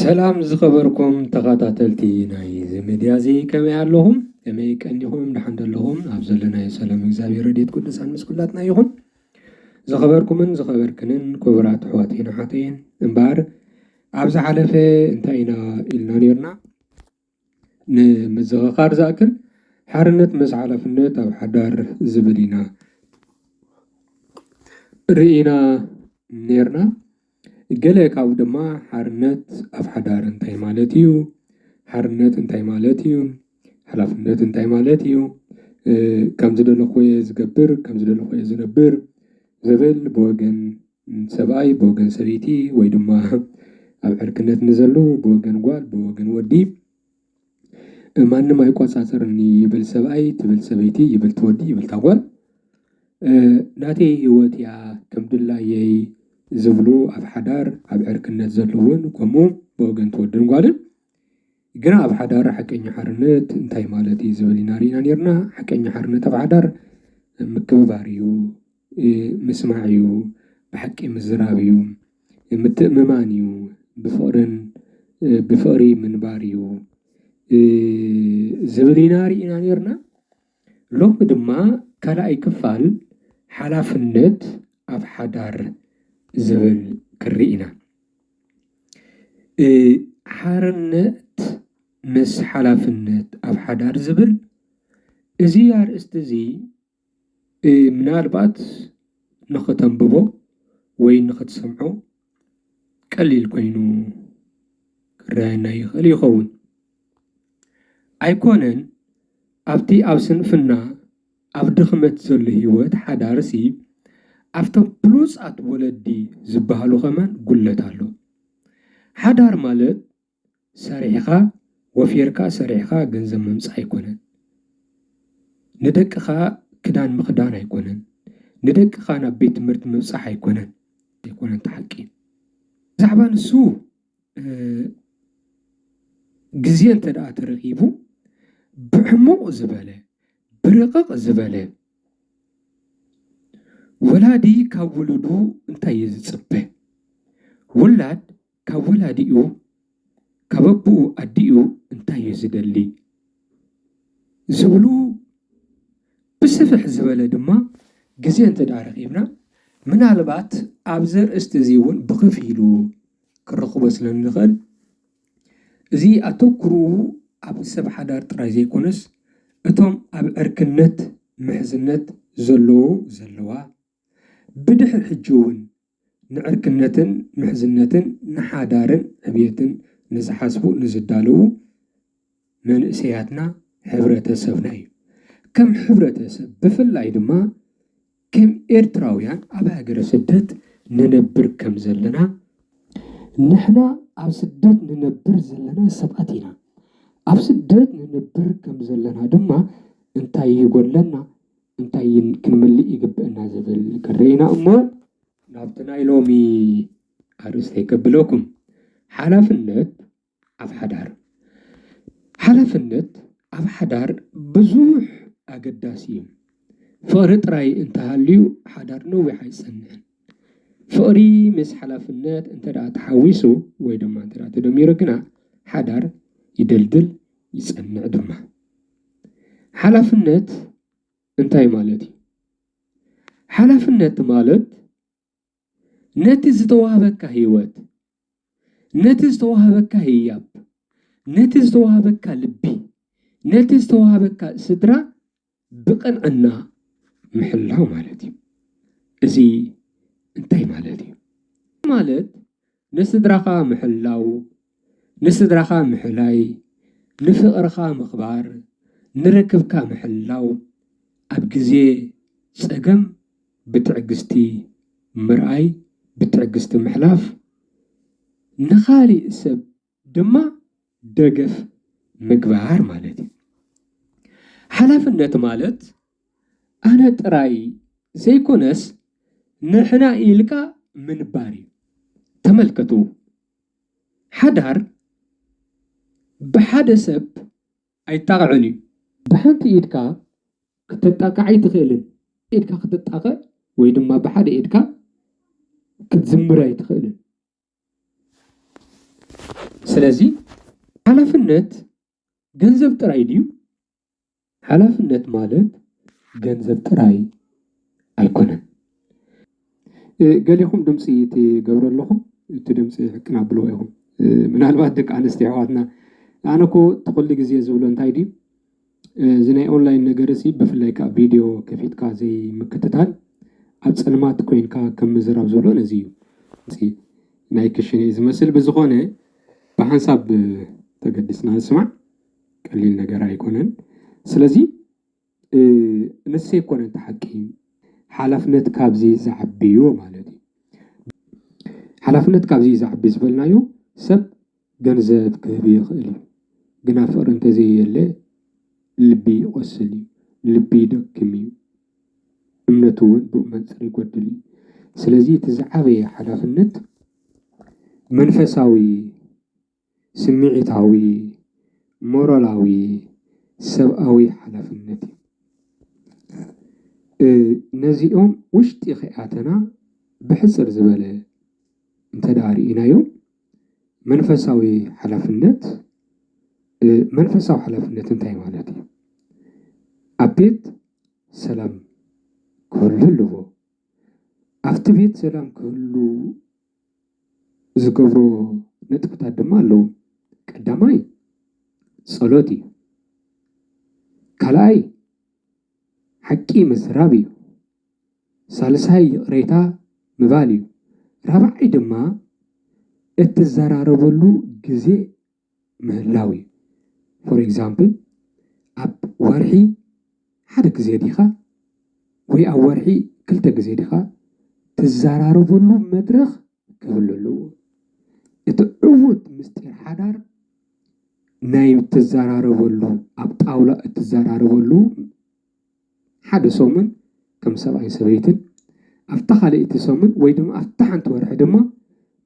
ሰላም ዝኸበርኩም ተኸታተልቲ ናይ ሚድያ እዚ ከመይ ኣለኹም? ከመይ ቀኒኹም ድሓን ዘለኹም? ኣብ ዘለናይ ሰላም እግዚአብሔር ረድኤት ቅዱሳን ምስ ኩላትና ይኹን። ዝኸበርኩምን ዝኸበርክንን ክቡራት ኣሕዋቴና ሓተይን እምበር ኣብ ዝሓለፈ እንታይ ኢና ኢልና ነርና? ንምዝኽኻር ዝኣክል ሓርነት ምስ ሓላፍነት ኣብ ሓዳር ዝብል ኢና ርኢና ነርና። ገለ ካብ ድማ ሓርነት ኣብ ሓዳር እንታይ ማለት እዩ? ሓርነት እንታይ ማለት እዩ? ሓላፍነት እንታይ ማለት እዩ? ከም ዝደለኹ ዝገብር ከም ዝደለኹ ዝነብር ዝብል ብወገን ሰብኣይ ብወገን ሰበይቲ ወይ ድማ ኣብ ዕርክነት ንዘሎ ብወገን ጓል ብወገን ወዲ ማንም ኣይቆፃፀርኒ ይብል ሰብኣይ ትብል ሰበይቲ ይብል ትወዲ ይብል ታጓል ናተይ ህይወት እያ ከም ድላየይ ዝብሉ ኣብ ሓዳር ኣብ ዕርክነት ዘለውን ከምኡ ብወገን ትወድን ጓልን ግና ኣብ ሓዳር ሓቀኛ ሓርነት እንታይ ማለት እዩ ዝብል ኢና ሪኢና ነርና። ሓቀኛ ሓርነት ኣብ ሓዳር ምክብባር እዩ፣ ምስማዕ እዩ፣ ብሓቂ ምዝራብ እዩ፣ ምትእምማን እዩ፣ ብፍቕሪ ምንባር እዩ ዝብል ኢና ሪኢና ነርና። ሎሚ ድማ ካልኣይ ክፋል ሓላፍነት ኣብ ሓዳር ዝብል ክርኢ ኢና። ሓርነት ምስ ሓላፍነት ኣብ ሓዳር ዝብል እዚ ኣርእስቲ እዚ ምናልባት ንኽተንብቦ ወይ ንኽትሰምዖ ቀሊል ኮይኑ ክረአየና ይኽእል ይኸውን። ኣይኮነን ኣብቲ ኣብ ስንፍና ኣብ ድኽመት ዘሎ ህይወት ሓዳርሲ ኣብቶም ብሉፃት ወለዲ ዝበሃሉ ኸማን ጉለት ኣሎ። ሓዳር ማለት ሰሪሕኻ ወፊርካ ሰሪሕኻ ገንዘብ መምፃእ ኣይኮነን። ንደቅኻ ክዳን ምኽዳን ኣይኮነን። ንደቅኻ ናብ ቤት ትምህርቲ ምብፃሕ ኣይኮነን ተሓቂ ብዛዕባ ንሱ ግዜ እንተደኣ ተረኺቡ ብሕሙቕ ዝበለ ብርቕቕ ዝበለ ወላዲ ካብ ወለዱ እንታይ እዩ ዝፅበ? ውላድ ካብ ወላዲኡ ካብ ኣቡኡ ኣዲኡ እንታይ እዩ ዝደሊ ዝብሉ ብስፍሕ ዝበለ ድማ ግዜ እንተደኣ ረኺብና ምናልባት ኣብ ዘርእስቲ እዚ እውን ብኸፊሉ ክረኽቦ ስለንኽእል እዚ ኣተኩሩ ኣብ ሰብ ሓዳር ጥራይ ዘይኮነስ እቶም ኣብ ዕርክነት ምሕዝነት ዘለዎ ዘለዋ ብድሕሪ ሕጂ እውን ንዕርክነትን ምሕዝነትን ንሓዳርን ዕብየትን ንዝሓስቡ ንዝዳለዉ መንእሰያትና ሕብረተሰብና እዩ። ከም ሕብረተሰብ ብፍላይ ድማ ከም ኤርትራውያን ኣብ ሃገረ ስደት ንነብር ከም ዘለና ንሕና ኣብ ስደት ንነብር ዘለና ሰባት ኢና። ኣብ ስደት ንነብር ከም ዘለና ድማ እንታይ ይጎለና እንታይ ክንምልእ ይግብአና ዝብል ክርኢና እሞ ናብቲ ናይ ሎሚ ኣርእስተይ ከብለኩም ሓላፍነት ኣብ ሓዳር። ሓላፍነት ኣብ ሓዳር ብዙሕ ኣገዳሲ እዩ። ፍቕሪ ጥራይ እንተሃልዩ ሓዳር ነዊሕ ኣይፀንዕን። ፍቕሪ ምስ ሓላፍነት እንተደኣ ተሓዊሱ ወይ ድማ እንተደኣ ተደሚሩ ግና ሓዳር ይደልድል ይፀንዕ ድማ። ሓላፍነት እንታይ ማለት እዩ? ሓላፍነት ማለት ነቲ ዝተዋሃበካ ህይወት፣ ነቲ ዝተዋሃበካ ህያብ፣ ነቲ ዝተዋሃበካ ልቢ፣ ነቲ ዝተዋሃበካ ስድራ ብቕንዕና ምሕላው ማለት እዩ። እዚ እንታይ ማለት እዩ? ማለት ንስድራኻ ምሕላው፣ ንስድራኻ ምሕላይ፣ ንፍቕርኻ ምኽባር፣ ንርክብካ ምሕላው፣ ኣብ ግዜ ፀገም ብትዕግስቲ ምርኣይ ብትዕግስቲ ምሕላፍ፣ ንኻሊእ ሰብ ድማ ደገፍ ምግባር ማለት እዩ። ሓላፍነት ማለት ኣነ ጥራይ ዘይኮነስ ንሕና ኢልካ ምንባር እዩ። ተመልከቱ፣ ሓዳር ብሓደ ሰብ ኣይጣቕዕን እዩ። ብሓንቲ ኢድካ ክትጣቃዕ ኣይትኽእልን። ኢድካ ክትጣቐዕ ወይ ድማ ብሓደ ኢድካ ክትዝምር ኣይትኽእልን። ስለዚህ ሓላፍነት ገንዘብ ጥራይ ድዩ? ሓላፍነት ማለት ገንዘብ ጥራይ ኣይኮነን። ገሊኹም ድምፂ ትገብሩ ኣለኹም እቲ ድምፂ ሕቅና ብሎ ኢኹም ምናልባት ደቂ ኣንስትዮ ኣሕዋትና ኣነ እኮ ትኩሉ ግዜ ዝብሎ እንታይ ድዩ እዚ ናይ ኦንላይን ነገር እዚ ብፍላይ ከዓ ቪድዮ ከፊትካ ዘይምክትታል ኣብ ፀልማት ኮይንካ ከም ምዝራብ ዘሎ ነዚ እዩ ናይ ክሽነ ዝመስል ብዝኾነ ብሓንሳብ ተገዲስና ንስማዕ ቀሊል ነገር ኣይኮነን። ስለዚ ንሴ ኮነ ተሓቂ ሓላፍነት ካብዚ ዝዓብዮ ማለት እዩ። ሓላፍነት ካብዚ ዝዓቢ ዝበልናዮ ሰብ ገንዘብ ክህብ ይኽእል እዩ ግና ፍቅሪ እንተዘየለ ልቢ ይቆስል እዩ፣ ልቢ ይደክም እዩ፣ እምነቱ እውን ብኡ መንፅር ይጎድል እዩ። ስለዚ እቲ ዝዓበየ ሓላፍነት መንፈሳዊ፣ ስምዒታዊ፣ ሞራላዊ፣ ሰብኣዊ ሓላፍነት እዩ። ነዚኦም ውሽጢ ኸኣተና ብሕፅር ዝበለ እንተዳሪእናዮ መንፈሳዊ ሓላፍነት እንታይ ማለት እዩ? ኣብ ቤት ሰላም ክህሉ ኣለዎ። ኣብቲ ቤት ሰላም ክህሉ ዝገብሮ ነጥብታት ድማ ኣለዉ። ቀዳማይ ጸሎት እዩ። ካልኣይ ሓቂ ምዝራብ እዩ። ሳልሳይ ይቕሬታ ምባል እዩ። ራብዓይ ድማ እትዘራረበሉ ግዜ ምህላው እዩ። ፎር ኤግዛምፕል ኣብ ወርሒ ሓደ ግዜ ዲኻ ወይ ኣብ ወርሒ 2 ግዜ ዲኻ ትዘራረበሉ መድረኽ ክህሉ ኣለዎ። እቲ ዕዉት ምስጢር ሓዳር ናይ ትዘራረበሉ ኣብ ጣውላ እትዘራረበሉ ሓደ ሰሙን ከም ሰብኣይን ሰበይትን ኣብታ ካልእቲ ሰሙን ወይ ድማ ኣብታ ሓንቲ ወርሒ ድማ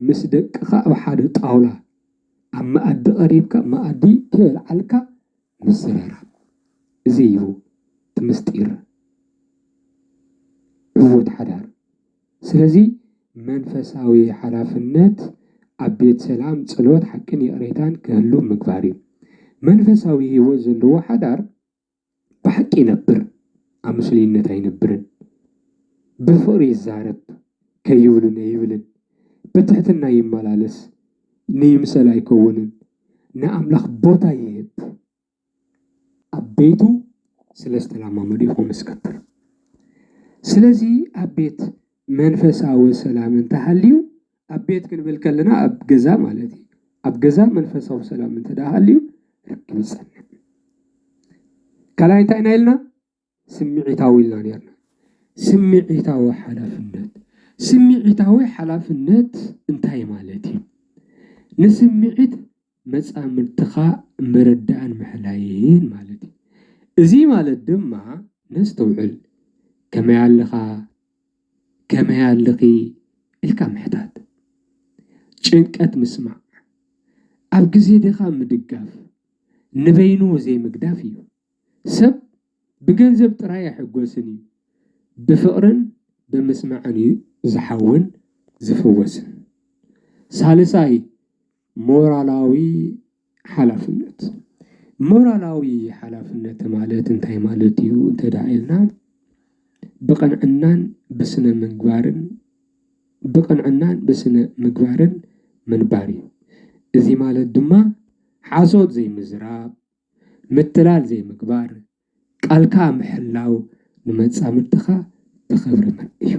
ምስ ደቅኻ ኣብ ሓደ ጣውላ ኣብ መኣዲ ቀሪብካ መኣዲ ክበልዓልካ ምዝርራብ እዚ እዩ እቲ ምስጢር ዕዉት ሓዳር። ስለዚ መንፈሳዊ ሓላፍነት ኣብ ቤት ሰላም ጸሎት ሓቅን ይቕሬታን ክህሉ ምግባር እዩ። መንፈሳዊ ህይወት ዘለዎ ሓዳር ብሓቂ ይነብር፣ ኣብ ምስልይነት ኣይነብርን። ብፍቅሪ ይዛረብ፣ ከይብልን ኣይብልን፣ ብትሕትና ይመላለስ፣ ንይምሰል ኣይከውንን፣ ንኣምላኽ ቦታ ይህብ። ኣብ ቤቱ ስለዝተለማመዱ ኢኹም እስከትር። ስለዚ ኣብ ቤት መንፈሳዊ ሰላም እንተሃልዩ ኣብ ቤት ክንብል ከለና ኣብ ገዛ ማለት እዩ። ኣብ ገዛ መንፈሳዊ ሰላም እንተዳሃልዩ ርክብ ይጸንሕ። ካልኣይ እንታይ ኢና ኢልና? ስምዒታዊ ኢልና ነርና። ስምዒታዊ ሓላፍነት። ስምዒታዊ ሓላፍነት እንታይ ማለት እዩ? ንስምዒት መጻምድትኻ ምርዳእን ምሕላይን ማለት እዩ። እዚ ማለት ድማ ነስተውዕል ከመይ ኣለኻ፣ ከመይ ኣለኺ ኢልካ ምሕታት፣ ጭንቀት ምስማዕ፣ ኣብ ግዜ ዲኻ ምድጋፍ፣ ንበይኑ ዘይምግዳፍ እዩ። ሰብ ብገንዘብ ጥራይ ኣይሕጎስን እዩ፣ ብፍቅርን ብምስማዕን እዩ ዝሓውን ዝፍወስን። ሳልሳይ ሞራላዊ ሓላፍነት። ሞራላዊ ሓላፍነት ማለት እንታይ ማለት እዩ እንተዳኢልና ብቕንዕናን ብስነ ምግባርን ምንባር እዩ። እዚ ማለት ድማ ሓሶት ዘይምዝራብ፣ ምትላል ዘይምግባር፣ ቃልካ ምሕላው፣ ንመጻምድትኻ ብኽብሪ እዩ።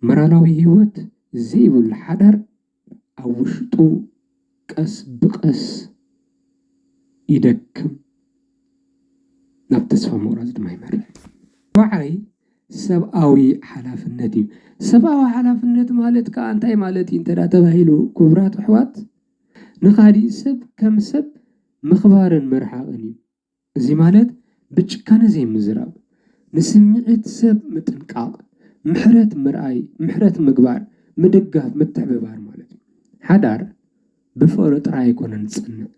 ሞራላዊ ህይወት ዘይብሉ ሓዳር ኣብ ውሽጡ ቀስ ብቀስ ይደክም፣ ናብ ተስፋ ምቑራጽ ድማ ይመርሕ። ራብዓይ ሰብኣዊ ሓላፍነት እዩ። ሰብኣዊ ሓላፍነት ማለት ከዓ እንታይ ማለት እዩ እንተዳ ተባሂሉ ክቡራት ኣሕዋት፣ ንኻሊእ ሰብ ከም ሰብ ምኽባርን ምርሓቕን እዩ። እዚ ማለት ብጭካነ ዘይምዝራብ፣ ንስምዒት ሰብ ምጥንቃቕ፣ ምሕረት ምርኣይ፣ ምሕረት ምግባር፣ ምድጋፍ፣ ምትሕብባር ማለት እዩ። ሓዳር ብፍቅሪ ጥራይ ኣይኮነን ዝጽንዕ፣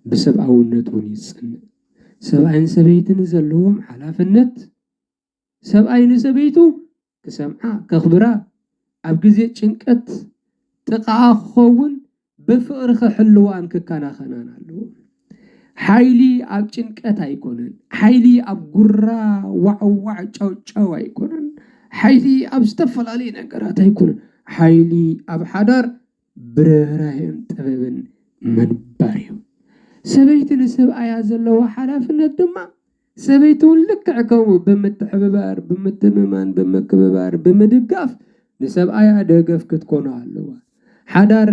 ብሰብኣውነት እውን ይጽንዕ። ሰብኣይን ሰበይትን ዘለዎም ሓላፍነት ሰብኣይ ንሰበይቱ ክሰምዓ ከኽብራ፣ ኣብ ግዜ ጭንቀት ጥቓዓ ክኸውን بفقر خحلوان ككناخنان الله حيلي أب ጭንቀት አይኮነን حيلي أب قرا وعوع ጫው አይኮነን حيلي أب استفلالي ነገራት አይኮነን حيلي أب حدار برهراهن ጥበብን መንባሪው ሰበይትን ሰብአያ ዘለው ሐላፍነት ድማ ሰበይቱን ልክዕከው በመተሕበባር በመተመማን በመከበባር በመድጋፍ ለሰብአያ ደገፍ ክትኮኑ አለው حدار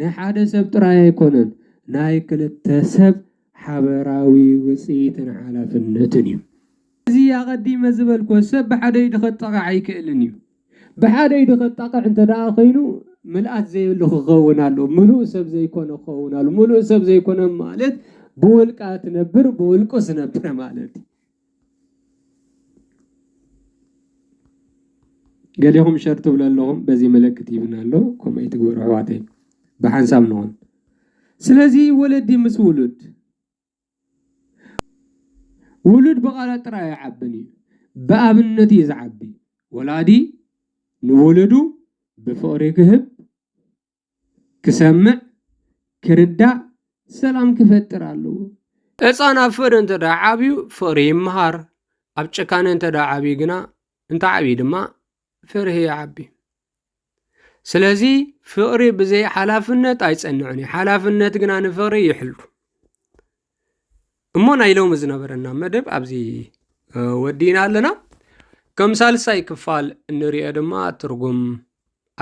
ንሓደ ሰብ ጥራይ አይኮነን ናይ ክልተ ሰብ حبراوي وصيتن حلافنتن እዩ እዚ ያቀዲመ ዝበልኮ ሰብ በሓደ ይድኸጣቃ አይክእልን እዩ በሓደ ይድኸጣቃ እንተ ደኣ ኮይኑ ምልአት ዘይብሉ ክኸውን ኣሎ ሙሉእ ሰብ ዘይኮነ ክኸውን ኣሎ ሙሉእ ሰብ ዘይኮነ ማለት ብውልቃት ነብር ብውልቁስ ነብር ማለት ገሌኹም ሸርቱ ብለለኹም በዚ መለክት ይብናሎ ኮመይ ትግበሩ ኣሕዋተይ ብሓንሳብ ነውን ስለዚ ወለዲ ምስ ውሉድ ولد بقالة ترى يعبني بأبنتي يزعبي ولادي نولدو بفوري كهب كسمع كردع سلام كفتر علو اصانا فر انت دعابيو فري مهار ابچكان انت دعابي جنا انت عبيد ما فرهي عبي سلازي فري بزي حلافنت ايصنعني حلافنت جنا نفري يحلو እሞና ኢሎም ዝነበረና መደብ ኣብዚ ወዲና ኣለና ከም ሳልሳይ ክፋል እንሪኦ ድማ ትርጉም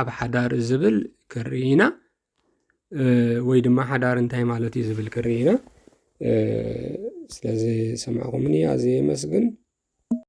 ኣብ ሓዳር ዝብል ክሪና ወይ ድማ ሓዳር እንታይ ማለት እዩ ዝብል ክሪና ስለዚ ሰማዕኹምኒ ኣዝየ መስግን